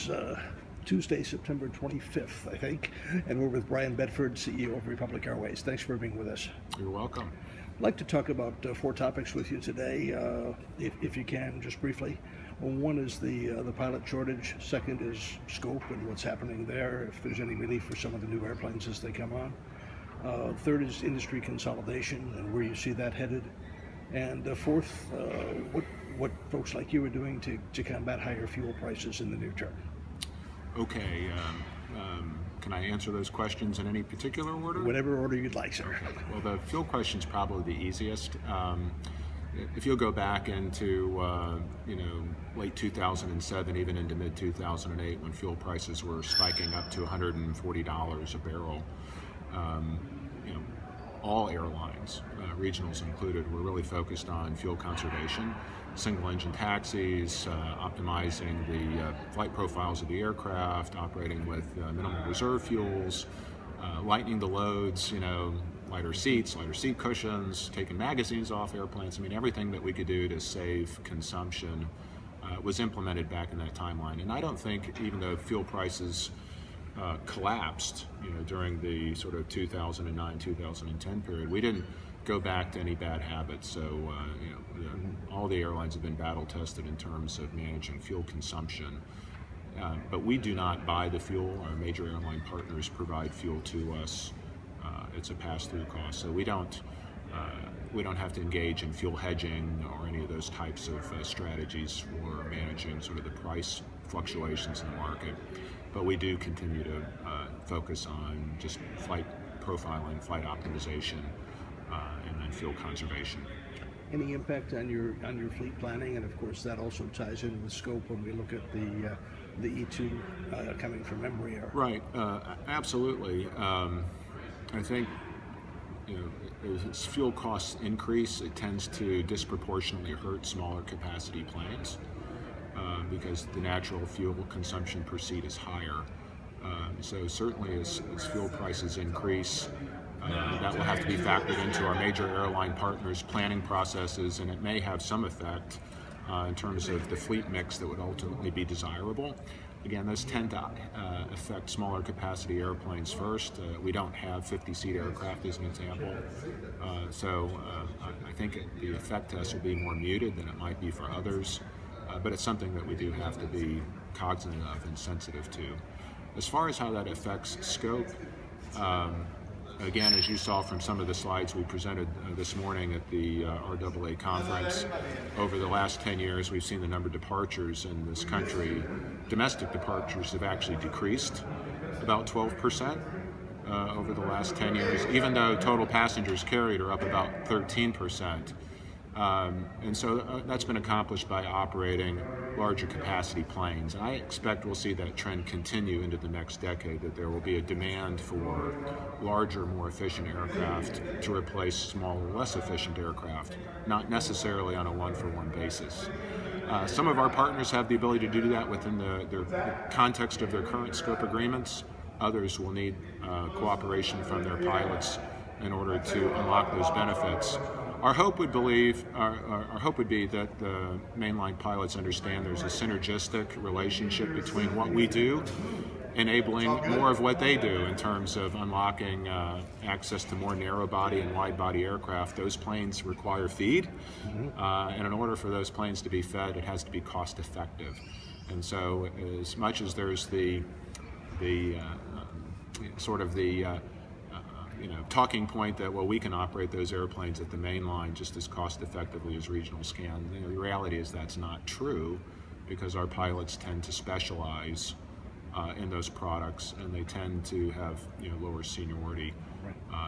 It's Tuesday, September 25th, I think, and we're with Bryan Bedford, CEO of Republic Airways. Thanks for being with us. You're welcome. I'd like to talk about four topics with you today, if you can, just briefly. One is the pilot shortage. Second is scope and what's happening there, if there's any relief for some of the new airplanes as they come on. Third is industry consolidation and where you see that headed. And fourth, what folks like you are doing to combat higher fuel prices in the near term. Okay. Can I answer those questions in any particular order? Whatever order you'd like, sir. Okay. Well, the fuel question is probably the easiest. If you'll go back into late 2007, even into mid 2008, when fuel prices were spiking up to $140 a barrel, all airlines, regionals included, were really focused on fuel conservation, single-engine taxis, optimizing the flight profiles of the aircraft, operating with minimal reserve fuels, lightening the loads, lighter seats, lighter seat cushions, taking magazines off airplanes. I mean, everything that we could do to save consumption was implemented back in that timeline. And I don't think, even though fuel prices collapsed, during the sort of 2009-2010 period, we didn't go back to any bad habits. So, all the airlines have been battle tested in terms of managing fuel consumption. But we do not buy the fuel. Our major airline partners provide fuel to us. It's a pass-through cost, so we don't have to engage in fuel hedging or any of those types of strategies for managing sort of the price fluctuations in the market. But we do continue to focus on just flight profiling, flight optimization, and then fuel conservation. Any impact on your fleet planning? And of course, that also ties in with scope when we look at the E2 coming from Embraer. Right, absolutely. I think as fuel costs increase, it tends to disproportionately hurt smaller capacity planes because the natural fuel consumption per seat is higher. So certainly as fuel prices increase, that will have to be factored into our major airline partners' planning processes, and it may have some effect in terms of the fleet mix that would ultimately be desirable. Again, those tend to affect smaller capacity airplanes first. We don't have 50-seat aircraft as an example. So I think the effect to us will be more muted than it might be for others. But it's something that we do have to be cognizant of and sensitive to. As far as how that affects scope, again, as you saw from some of the slides we presented this morning at the RAA conference, over the last 10 years we've seen the number of departures in this country. Domestic departures have actually decreased about 12% over the last 10 years, even though total passengers carried are up about 13%. And so that's been accomplished by operating larger capacity planes. And I expect we'll see that trend continue into the next decade, that there will be a demand for larger, more efficient aircraft to replace smaller, less efficient aircraft, not necessarily on a one-for-one basis. Some of our partners have the ability to do that within the context of their current scope agreements. Others will need cooperation from their pilots in order to unlock those benefits. Our hope would be that the mainline pilots understand there's a synergistic relationship between what we do, enabling more of what they do in terms of unlocking access to more narrow-body and wide-body aircraft. Those planes require feed, and in order for those planes to be fed, it has to be cost-effective. And so, as much as there's the talking point that, well, we can operate those airplanes at the main line just as cost effectively as regionals can. The reality is that's not true, because our pilots tend to specialize in those products, and they tend to have lower seniority,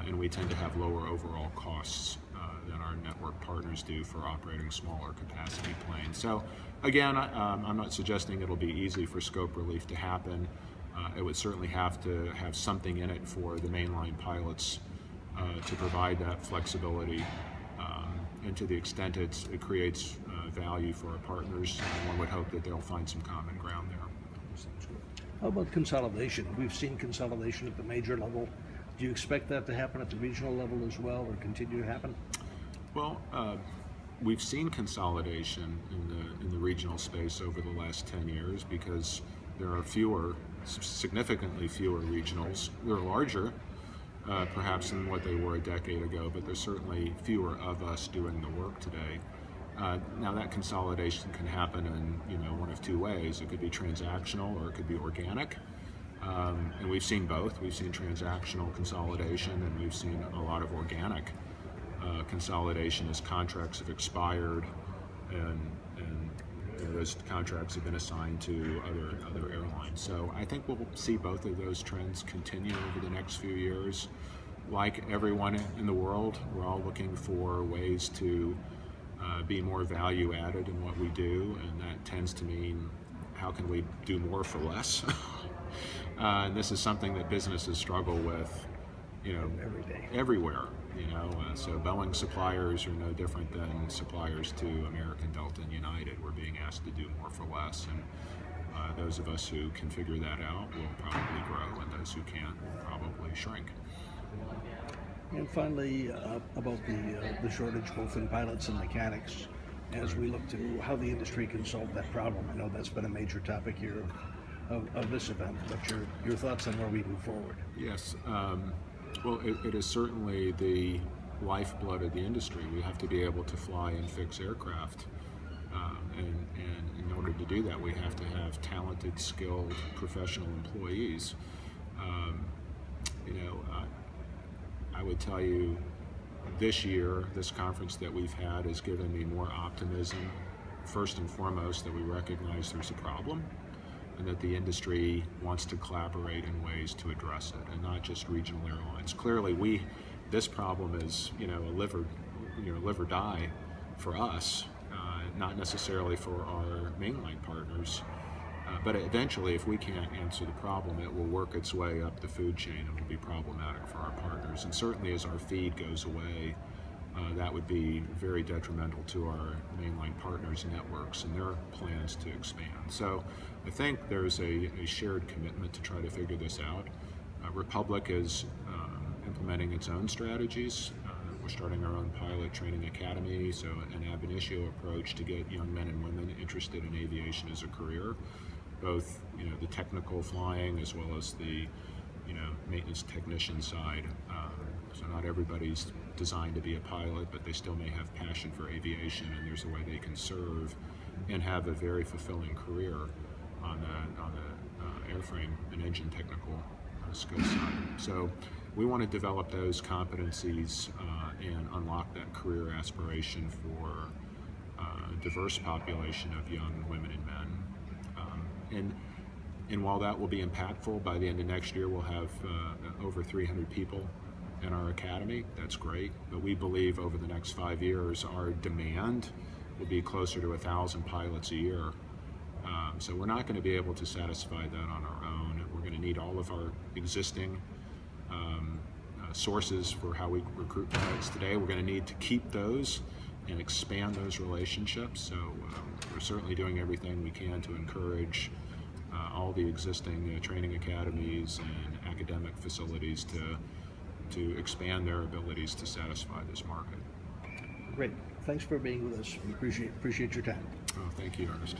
and we tend to have lower overall costs than our network partners do for operating smaller capacity planes. So again, I'm not suggesting it'll be easy for scope relief to happen. It would certainly have to have something in it for the mainline pilots to provide that flexibility, and to the extent it creates value for our partners, one would hope that they'll find some common ground there. How about consolidation? We've seen consolidation at the major level. Do you expect that to happen at the regional level as well, or continue to happen? Well, we've seen consolidation in the regional space over the last 10 years because There are significantly fewer regionals. They're larger, perhaps than what they were a decade ago, but there's certainly fewer of us doing the work today. Now that consolidation can happen in one of two ways. It could be transactional or it could be organic, and we've seen both. We've seen transactional consolidation and we've seen a lot of organic consolidation as contracts have expired and those contracts have been assigned to other airlines. So I think we'll see both of those trends continue over the next few years. Like everyone in the world, we're all looking for ways to be more value added in what we do, and that tends to mean how can we do more for less? And this is something that businesses struggle with, every day, everywhere. So Boeing suppliers are no different than suppliers to American, Delta, and United. We're being asked to do more for less, and those of us who can figure that out will probably grow, and those who can't will probably shrink. And finally, about the shortage both in pilots and mechanics, as we look to how the industry can solve that problem. I know that's been a major topic here of this event, but your thoughts on where we move forward. Yes. Well, it is certainly the lifeblood of the industry. We have to be able to fly and fix aircraft. And in order to do that, we have to have talented, skilled, professional employees. I would tell you this year, this conference that we've had has given me more optimism, first and foremost, that we recognize there's a problem and that the industry wants to collaborate in ways to address it, and not just regional airlines. Clearly, this problem is a live or die for us, not necessarily for our mainline partners. But eventually, if we can't answer the problem, it will work its way up the food chain and will be problematic for our partners. And certainly as our feed goes away, that would be very detrimental to our mainline partners' networks and their plans to expand. So I think there's a shared commitment to try to figure this out. Republic is implementing its own strategies. We're starting our own pilot training academy, so an ab initio approach to get young men and women interested in aviation as a career, both the technical flying as well as the maintenance technician side. So not everybody's designed to be a pilot, but they still may have passion for aviation, and there's a way they can serve and have a very fulfilling career on the airframe and engine technical skill side. So we want to develop those competencies and unlock that career aspiration for a diverse population of young women and men. And while that will be impactful, by the end of next year we'll have over 300 people in our academy. That's great, but we believe over the next 5 years our demand will be closer to 1,000 pilots a year. So we're not going to be able to satisfy that on our own. We're going to need all of our existing sources for how we recruit pilots today. We're going to need to keep those and expand those relationships. So we're certainly doing everything we can to encourage all the existing training academies and academic facilities to expand their abilities to satisfy this market. Great. Thanks for being with us. We appreciate your time. Oh, thank you, Ernest.